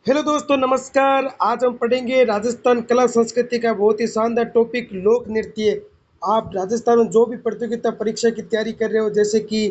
Hello दोस्तों, नमस्कार। आज हम पढ़ेंगे राजस्थान कला संस्कृति का बहुत ही शानदार टॉपिक लोक नृत्य। आप राजस्थान में जो भी प्रतियोगिता परीक्षा की तैयारी कर रहे हो, जैसे कि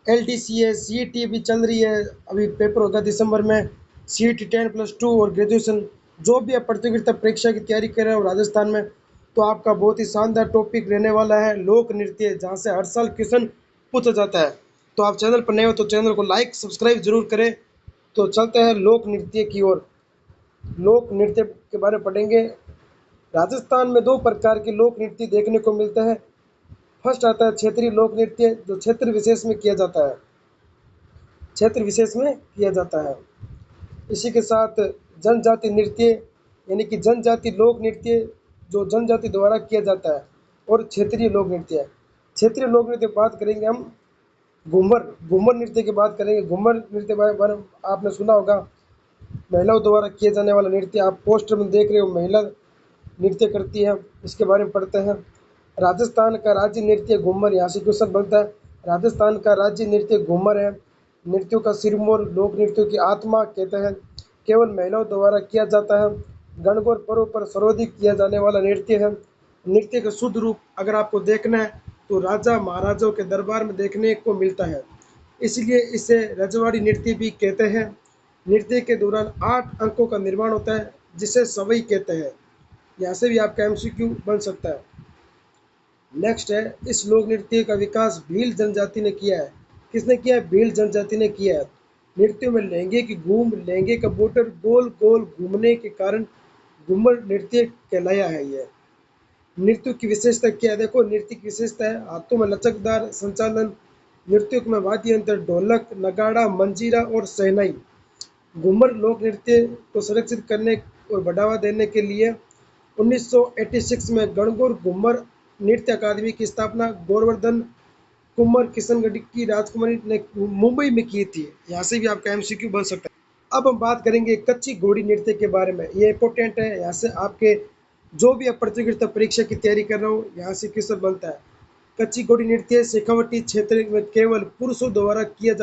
एलडीसी है, सीईटी भी चल रही है, अभी पेपर होगा दिसंबर में, सीईटी 10+2 और ग्रेजुएशन, जो भी आप प्रतियोगिता परीक्षा की तैयारी कर रहे हो राजस्थान में, तो आपका बहुत ही शानदार टॉपिक रहने वाला है लोक नृत्य, जहाँ से हर साल क्वेश्चन पूछा जाता है। तो आप चैनल पर नए हो तो चैनल को लाइक सब्सक्राइब जरूर करें। तो चलते हैं लोक नृत्य की ओर। लोक नृत्य के बारे में पढ़ेंगे। राजस्थान में दो प्रकार के लोक नृत्य देखने को मिलते हैं। फर्स्ट आता है क्षेत्रीय लोक नृत्य, जो क्षेत्र विशेष में किया जाता है, क्षेत्र विशेष में किया जाता है। इसी के साथ जनजाति नृत्य, यानी कि जनजाति लोक नृत्य, जो जनजाति द्वारा किया जाता है, और क्षेत्रीय लोक नृत्य। क्षेत्रीय लोक नृत्य बात करेंगे हम घूमर घूमर नृत्य की बात करेंगे। घूमर नृत्य बारे में आपने सुना होगा, महिलाओं द्वारा किए जाने वाला नृत्य। आप पोस्टर में देख रहे हो, महिला नृत्य करती है, इसके बारे में पढ़ते हैं। राजस्थान का राज्य नृत्य घूमर, यहाँ से क्वेश्चन बनता है। राजस्थान का राज्य नृत्य घूमर है। नृत्यों का सिरमौर, लोक नृत्यों की आत्मा कहते हैं, केवल महिलाओं द्वारा किया जाता है। गणगौर पर्व पर सर्वाधिक किया जाने वाला नृत्य है। नृत्य का शुद्ध रूप अगर आपको देखना है तो राजा महाराजाओं के दरबार में देखने को मिलता है, इसलिए इसे रजवाड़ी नृत्य भी कहते हैं। नृत्य के दौरान 8 अंकों का निर्माण होता है, जिसे सवई कहते हैं। यहाँ से भी आपका एमसीक्यू बन सकता है। नेक्स्ट है, इस लोक नृत्य का विकास भील जनजाति ने किया है। किसने किया है? भील जनजाति ने किया है। नृत्यों में लहंगे की घूम, लहंगे का बॉर्डर गोल गोल घूमने के कारण घूमर नृत्य कहलाया है। यह नृत्य की विशेषता क्या है? देखो, नृत्य की विशेषता है हाथों में लचकदार संचालन। नृत्यों में वाद्य यंत्र ढोलक, नगाड़ा, मंजीरा और शहनाई। घूमर लोक नृत्य को संरक्षित करने और बढ़ावा देने के लिए 1986 में गणगौर घूमर नृत्य अकादमी की स्थापना गोवर्धन कुंवर किशनगढ़ की राजकुमारी ने मुंबई में की थी। यहाँ से भी आपका एमसीक्यू बन सकता है। अब हम बात करेंगे कच्ची घोड़ी नृत्य के बारे में। ये इंपॉर्टेंट है, यहाँ से आपके जो भी आप प्रतियोगिता परीक्षा की तैयारी कर रहे हो, यहाँ से क्वेश्चन बनता है। कच्ची घोड़ी नृत्य शेखावटी क्षेत्र में केवल पुरुषों द्वारा किए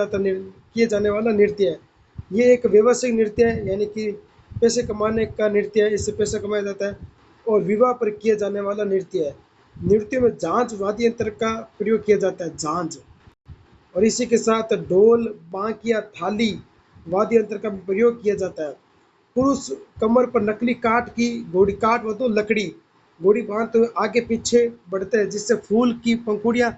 जाने वाला नृत्य है। ये एक व्यावसायिक नृत्य है, यानी कि पैसे कमाने का नृत्य है, इससे पैसा कमाया जाता है, और विवाह पर किया जाने वाला नृत्य है। नृत्य में झांझ वाद्य यंत्र का प्रयोग किया जाता है, झांझ, और इसी के साथ ढोल, बांकिया, थाली वाद्य यंत्र का प्रयोग किया जाता है। पुरुष कमर पर नकली काठ की घोड़ी, काठ व तो लकड़ी घोड़ी बांधते हुए आगे पीछे बढ़ते हैं, जिससे फूल की पंखुड़ियां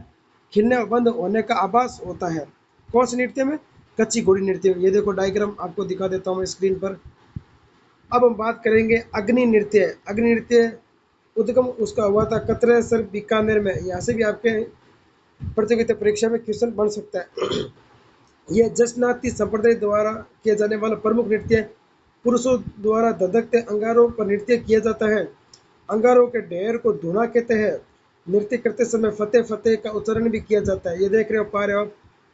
खिलने बंद होने का आभास होता है। कौन से नृत्य में? कच्ची घोड़ी नृत्य। ये देखो, डायग्राम आपको दिखा देता हूँ मैं स्क्रीन पर। अब हम बात करेंगे अग्नि नृत्य। अग्नि नृत्य उद्गम उसका हुआ था कतरेसर बीकानेर में। यहाँ से भी आपके प्रतियोगिता परीक्षा में क्वेश्चन बन सकता है। यह जसनाती संप्रदाय द्वारा किया जाने वाला प्रमुख नृत्य है। पुरुषों द्वारा धधकते अंगारों पर नृत्य किया जाता है। अंगारों के ढेर को धुना कहते हैं। नृत्य करते समय फतेह फतेह का उच्चारण भी किया जाता है। ये देख रहे हो, पा रहे हो,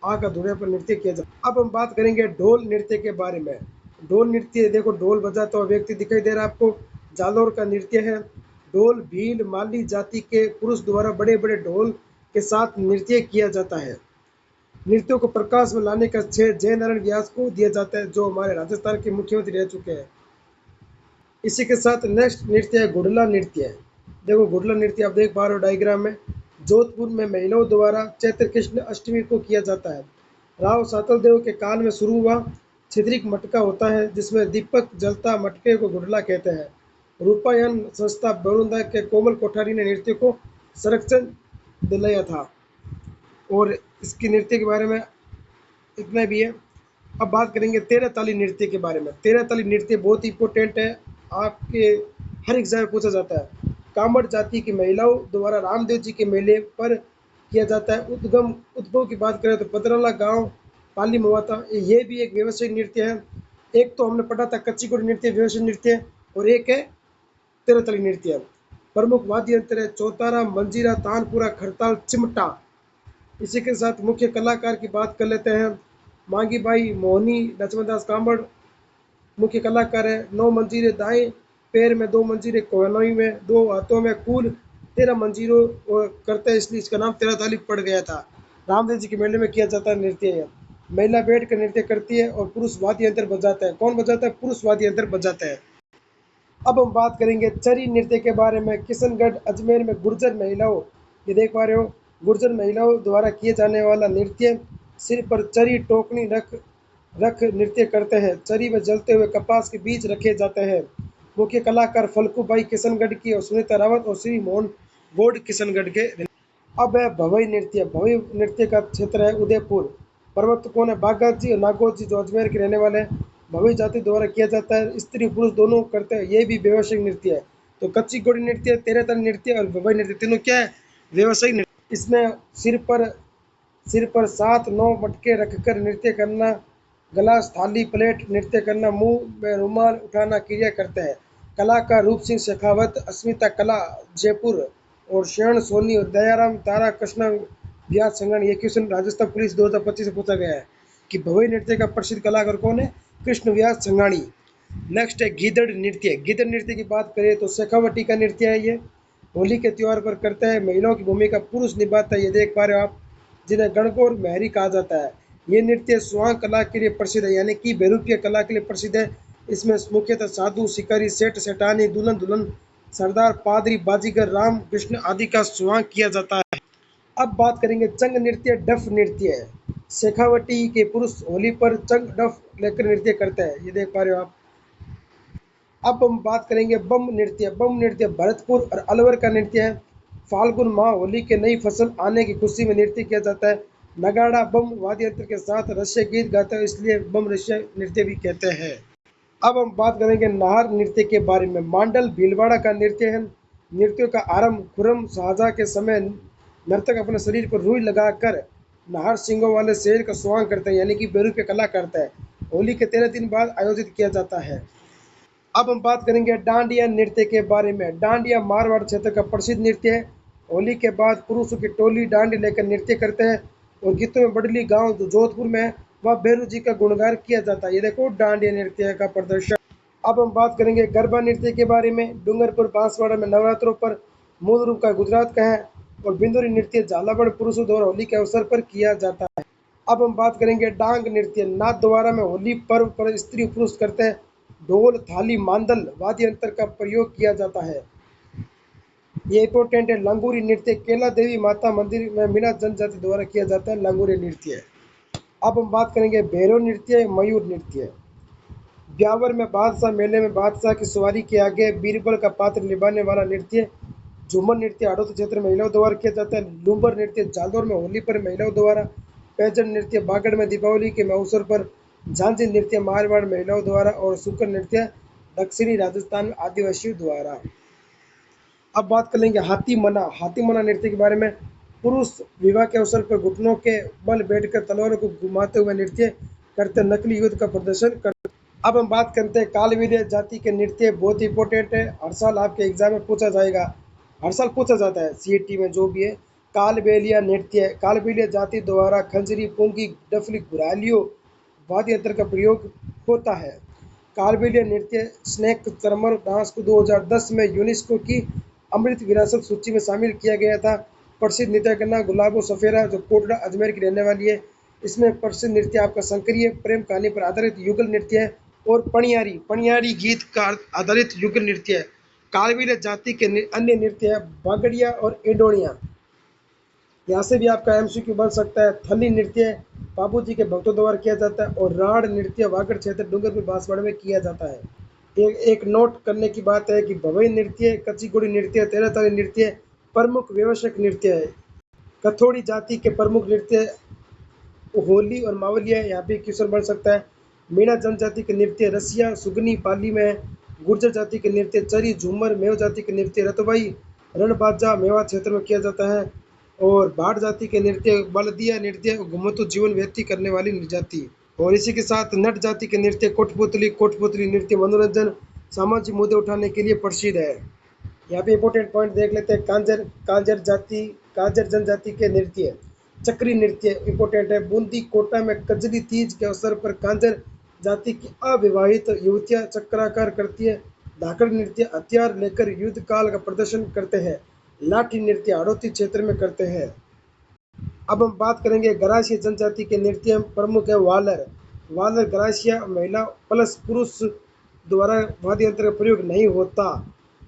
आ का धुने पर नृत्य किया जाता है। अब हम बात करेंगे ढोल नृत्य के बारे में। ढोल नृत्य, देखो ढोल बजाता हुआ व्यक्ति दिखाई दे रहा है आपको, जालौर का नृत्य है। ढोल भील माली जाति के पुरुष द्वारा बड़े बड़े ढोल के साथ नृत्य किया जाता है। नृत्यों को प्रकाश में लाने का श्रेय जयनारायण व्यास को दिया जाता है, जो हमारे राजस्थान के मुख्यमंत्री रह चुके हैं। इसी के साथ नेक्स्ट नृत्य है घुड़ला नृत्य। देखो, घुड़ला नृत्य आप देख पा रहे हो डायग्राम में। जोधपुर में महिलाओं द्वारा चैत्र कृष्ण अष्टमी को किया जाता है। राव सातल देव के काल में शुरू हुआ। छिद्रिक मटका होता है जिसमें दीपक जलता, मटके को घुड़ला कहते हैं। रूपायन संस्था बड़ौदा के कोमल कोठारी ने नृत्य को संरक्षण दिलाया था। और इसकी नृत्य के बारे में इतना भी है। अब बात करेंगे तेरह ताली नृत्य के बारे में। तेरह ताली नृत्य बहुत ही इंपॉर्टेंट है, आपके हर एग्जाम में पूछा जाता है। कामड़ जाति की महिलाओं द्वारा रामदेव जी के मेले पर किया जाता है। उद्भव की बात करें तो पतराला गांव पाली में हुआ था। ये भी एक व्यवसायिक नृत्य है। एक तो हमने पढ़ा था कच्ची घोड़ी नृत्य, व्यवसायिक नृत्य, और एक है तेरह ताली नृत्य। प्रमुख वाद्य यंत्र है चौतारा, मंजीरा, तानपुरा, खरताल, चिमटा। इसी के साथ मुख्य कलाकार की बात कर लेते हैं। मांगी बाई मोहनी, लक्ष्मणदास कांबड़ मुख्य कलाकार है। 9 मंजीरे दाएं पैर में, 2 मंजीरे कोहनोई में, 2 हाथों में, कुल 13 मंजीरों करते हैं, इसलिए इसका नाम 13 ताली पड़ गया था। रामदेव जी के मेले में किया जाता है नृत्य है। महिला बैठ कर नृत्य करती है और पुरुष वाद्य यंत्र बजाता है। कौन बजाता है? पुरुष वाद्य यंत्र बजाता है। अब हम बात करेंगे चरी नृत्य के बारे में। किशनगढ़ अजमेर में गुर्जर महिलाओं, ये देख पा रहे हो, गुर्जर महिलाओं द्वारा किए जाने वाला नृत्य, सिर पर चरी टोकनी रख रख नृत्य करते हैं। चरी में जलते हुए कपास के बीज रखे जाते हैं। मुख्य कलाकार फल्कू भाई किशनगढ़ की और सुनीता रावत और श्री मोहन गौड किशनगढ़ के। अब है भवई नृत्य। भवई नृत्य का क्षेत्र है उदयपुर। पर्वत कौन है? बाघा जी और नागौर जी, जो अजमेर के रहने वाले हैं। भवई जाति द्वारा किया जाता है, स्त्री पुरुष दोनों करते हैं। ये भी व्यावसायिक नृत्य है। तो कच्ची घोड़ी नृत्य, तेरहतन नृत्य और भवई नृत्य तीनों क्या है? व्यावसायिक नृत्य। इसमें सिर पर 7-9 मटके रखकर नृत्य करना, गिलास थाली प्लेट नृत्य करना, मुंह में रुमाल उठाना क्रिया करते हैं। कलाकार रूप सिंह शेखावत, अस्मिता कला जयपुर और शरण सोनी और दयाराम तारा कृष्ण व्यास संगण। ये क्वेश्चन राजस्थान पुलिस 2025 से पूछा गया है कि भवई नृत्य का प्रसिद्ध कलाकार कौन है? कृष्ण व्यास संगाणी। नेक्स्ट है गीदड़ नृत्य। गीदड़ नृत्य की बात करें तो शेखावटी का नृत्य है। ये होली के त्योहार पर करते हैं। महिलाओं की भूमिका पुरुष निभाता है। ये देख पा रहे हो आप, जिन्हें गणगौर महरी कहा जाता है। ये नृत्य स्वांग कला के लिए प्रसिद्ध है, यानी कि बेरूपीय कला के लिए प्रसिद्ध है। इसमें मुख्यतः साधु, शिकारी, सेठ सेठानी, दुल्हन दुल्हन, सरदार, पादरी, बाजीगर, राम कृष्ण आदि का स्वांग किया जाता है। अब बात करेंगे चंग नृत्य, डफ नृत्य है। शेखावटी के पुरुष होली पर चंग डफ लेकर नृत्य करते हैं। ये देख पा रहे हो आप। अब हम बात करेंगे बम नृत्य। बम नृत्य भरतपुर और अलवर का नृत्य है। फाल्गुन माह होली के नई फसल आने की खुशी में नृत्य किया जाता है। नगाड़ा बम वाद्य यंत्र के साथ रस्य गीत गाते हैं, इसलिए बम रस्य नृत्य भी कहते हैं। अब हम बात करेंगे नाहर नृत्य के बारे में। मांडल भीलवाड़ा का नृत्य है। नृत्यों का आरंभ खुर्रम शाहजहां के समय नर्तक अपने शरीर पर रुई लगाकर नाहर सिंगों वाले शेर का स्वांग करते हैं, यानी कि बेरू कला करता है। होली के 13 दिन बाद आयोजित किया जाता है। अब हम बात करेंगे डांडिया नृत्य के बारे में। डांडिया मारवाड़ क्षेत्र का प्रसिद्ध नृत्य है। होली के बाद पुरुषों की टोली डांडी लेकर नृत्य करते हैं और गीतों में बडली गांव जो जोधपुर में है, वह भैरू जी का गुणगान किया जाता है। ये देखो डांडिया नृत्य का प्रदर्शन। अब हम बात करेंगे गरबा नृत्य के बारे में। डूंगरपुर बांसवाड़ा में नवरात्रों पर मूल रूप का गुजरात का है और बिंदुरी नृत्य झालावाड़ पुरुषों द्वारा होली के अवसर पर किया जाता है। अब हम बात करेंगे डांग नृत्य। नाथ द्वारा में होली पर्व पर स्त्री पुरुष करते हैं। ढोल, थाली, मांदल वाद्य यंत्र का प्रयोग किया जाता है। ये इंपॉर्टेंट है। लंगूरी नृत्य केला देवी माता मंदिर में मीना जनजाति द्वारा किया जाता है, लंगूरी नृत्य। अब हम बात करेंगे भैरव नृत्य, मयूर नृत्य। ब्यावर में बादशाह मेले में बादशाह की सवारी के आगे बीरबल का पात्र निभाने वाला नृत्य। झूमर नृत्य हाड़ौती क्षेत्र में महिलाओं द्वारा किया जाता है। लूम्बर नृत्य जालौर में होली पर महिलाओं द्वारा। पैजन नृत्य बागड़ में दीपावली के अवसर पर। झांझी नृत्य मारवाड़ महिलाओं द्वारा और सुकर नृत्य दक्षिणी राजस्थान में आदिवासियों द्वारा। अब बात कर लेंगे हाथी मना। हाथी मना नृत्य के बारे में। पुरुष विवाह के अवसर पर घुटनों के बल बैठकर तलवारों को घुमाते हुए नृत्य करते नकली युद्ध का प्रदर्शन करते। अब हम बात करते हैं कालबेलिया जाति के नृत्य। बहुत इंपॉर्टेंट है, हर साल आपके एग्जाम में पूछा जाएगा, हर साल पूछा जाता है सीईटी में जो भी है। कालबेलिया नृत्य, कालबेलिया जाति द्वारा खंजरी, पुंगी, डफली, घुरालियों वाद्य यंत्र का प्रयोग होता है। कालबेलिया नृत्य स्नेक चरमर डांस को 2010 में यूनेस्को की अमृत विरासत सूची में शामिल किया गया था। प्रसिद्ध नृत्य करना गुलाबो सफेरा, जो कोटड़ा अजमेर की रहने वाली है। इसमें प्रसिद्ध नृत्य आपका संक्रिय प्रेम कहानी पर आधारित युगल नृत्य है और पणियारी पणियारी गीत का आधारित युगल नृत्य है। कालबेलिया जाति के अन्य नृत्य है बागड़िया और एडोनिया। यहाँ से भी आपका एमसीक्यू बन सकता है। थली नृत्य बाबू जी के भक्तों द्वारा किया जाता है और राड़ नृत्य वागड़ क्षेत्र डूंगरपुर बांसवाड़ा में किया जाता है। एक नोट करने की बात है कि भवई नृत्य, कच्ची घोड़ी नृत्य, तेरहताली नृत्य प्रमुख व्यावसायिक नृत्य है। कथोड़ी जाति के प्रमुख नृत्य होली और मावलिया, यहाँ पे क्वेश्चन बन सकता है। मीणा जनजाति के नृत्य रसिया सुगनी पाली में है। गुर्जर जाति के नृत्य चरी, झूमर, मेव जाति के नृत्य रतबाई, रणबाजा मेवात क्षेत्र में किया जाता है। और भाट जाति के नृत्य बलदिया नृत्य घुमतु जीवन व्यतीत करने वाली जाति। और इसी के साथ नट जाति के नृत्य कोटपुतली नृत्य मनोरंजन सामाजिक मुद्दे उठाने के लिए प्रसिद्ध है। यहाँ पे इंपॉर्टेंट पॉइंट देख लेते हैं। कांजर जनजाति के नृत्य चक्री नृत्य इंपॉर्टेंट है। बूंदी कोटा में कजली तीज के अवसर पर कांजर जाति की अविवाहित युवतियां चक्राकार करती है। धाकड़ नृत्य हथियार लेकर युद्ध काल का प्रदर्शन करते हैं। लाठी नृत्य हाड़ौती क्षेत्र में करते हैं। अब हम बात करेंगे गरासिया जनजाति के नृत्य में प्रमुख है वालर। वालर गरासिया महिला प्लस पुरुष द्वारा वाद्य यंत्र का प्रयोग नहीं होता।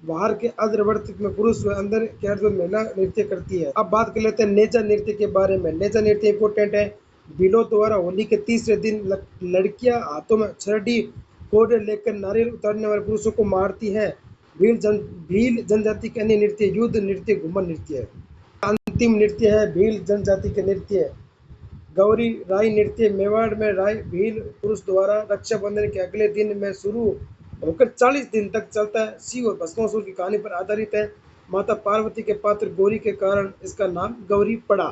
बाहर के अर्धवर्त में पुरुष व अंदर के अर्ध में महिला नृत्य करती है। अब बात कर लेते हैं नेजा नृत्य के बारे में। नेजा नृत्य इंपोर्टेंट है। भीलों द्वारा होली के तीसरे दिन लड़कियां हाथों में छड़ी कोड़े लेकर नारियल उतारने वाले पुरुषों को मारती है। भील जनजाति के अन्य नृत्य युद्ध नृत्य घूमर नृत्य है। अंतिम नृत्य है भील जनजाति के नृत्य गौरी राई नृत्य। मेवाड़ में राय भील पुरुष द्वारा रक्षाबंधन के अगले दिन में शुरू होकर 40 दिन तक चलता है। शिव और भस्मासुर की कहानी पर आधारित है। माता पार्वती के पात्र गौरी के कारण इसका नाम गौरी पड़ा।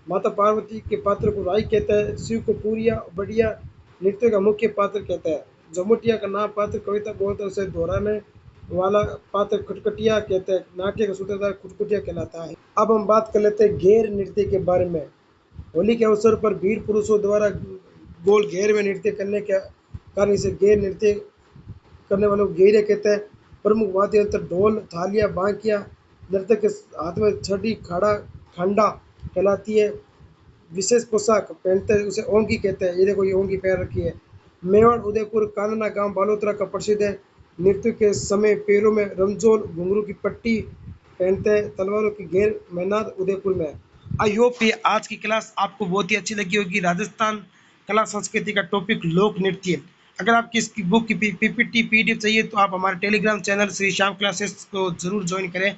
माता पार्वती के पात्र को राई कहता है। शिव को पूरिया बढ़िया नृत्य का मुख्य पात्र कहता है। जमुटिया का नाम पात्र कविता बोलते उसे दोहराने वाला पात्र खुटकुटिया कहते हैं। नाट्य का सूत्रधार खुटकुटिया कहलाता है। अब हम बात कर लेते हैं घेर नृत्य के बारे में। होली के अवसर पर वीर पुरुषों द्वारा गोल घेर में नृत्य करने के कारण इसे घेर नृत्य करने वालों को घेरे कहते हैं। प्रमुख वाद्य यंत्र ढोल थालियां बांकिया। नर्तक के हाथ में छड़ी खाड़ा खंडा कहलाती है। विशेष पोशाक पहनते हैं उसे ओंगी कहते हैं। ये देखो ये ओंगी पहन रखी है। मेवाड़ उदयपुर कानना गांव बालोतरा का प्रसिद्ध है। नृत्य के समय पैरों में रमजोल घुंघरू की पट्टी पहनते हैं। तलवारों की घेर मैनाद उदयपुर में। आई होप ये आज की क्लास आपको बहुत ही अच्छी लगी होगी। राजस्थान कला संस्कृति का टॉपिक लोक नृत्य। अगर आपकी इसकी बुक की पीपीटी पीडीएफ चाहिए तो आप हमारे Telegram channel Shri Shyam classes को जरूर ज्वाइन करें।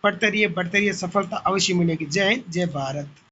पढ़ते रहिए बढ़ते रहिए, सफलता अवश्य मिलेगी। जय हिंद जय भारत।